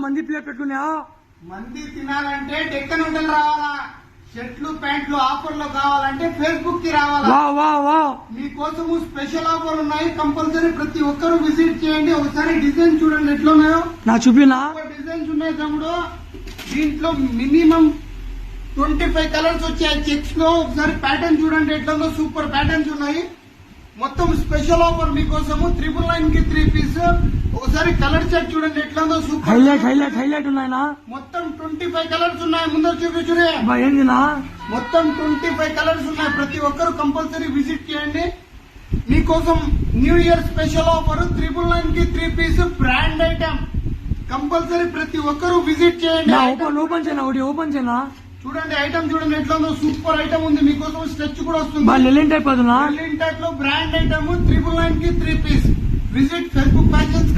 మంది ప్లేట్ పెట్టుకున్నా మంది తినాలంటే డెక్కన్ హోటల్ రావాలా, షర్ట్లు ప్యాంట్లు ఆఫర్లు కావాలంటే ఫేస్బుక్ కి రావాలా. మీకోసము స్పెషల్ ఆఫర్ ఉన్నాయి, కంపల్సరీ ప్రతి ఒక్కరు విజిట్ చేయండి. ఒకసారి డిజైన్ చూడండి ఎట్లున్నాయో. నా చూపినా డిజైన్స్ ఉన్నాయి తమ్ముడు, దీంట్లో మినిమం 25 కలర్స్ వచ్చాయి చెక్స్ లో. ఒకసారి ప్యాటర్న్ చూడండి ఎట్లుందో, సూపర్ ప్యాటర్న్స్ ఉన్నాయి. మొత్తం స్పెషల్ ఆఫర్ మీకోసము 999 కి 3 పీస్. ఒకసారి కలర్ సెట్ చూడండి ఎట్లుందో, సూపర్ హైలైట్ ఉన్నాయనా. మొత్తం 25 కలర్స్ ఉన్నాయి. ముందర చూపించురే ఏందినా, మొత్తం 25 కలర్స్ ఉన్నాయి. ప్రతి ఒక్కరు కంపల్సరీ విజిట్ చేయండి. మీకోసం న్యూ ఇయర్ స్పెషల్ ఆఫర్ 999 కి 3 పీస్ బ్రాండ్ ఐటమ్. కంపల్సరీ ప్రతి ఒక్కరు విజిట్ చేయండి. ఓపెన్ చేయనా చూడండి ఐటమ్ చూడండి ఎట్లా ఉందో, సూపర్ ఐటమ్ ఉంది. మీకోసం స్ట్రెచ్ కూడా వస్తుంది. లెలిన్ టైప్ లెలిన్ టైప్ లో బ్రాండ్ ఐటమ్ 999 కి 3 పీస్. Visit Facebook pages.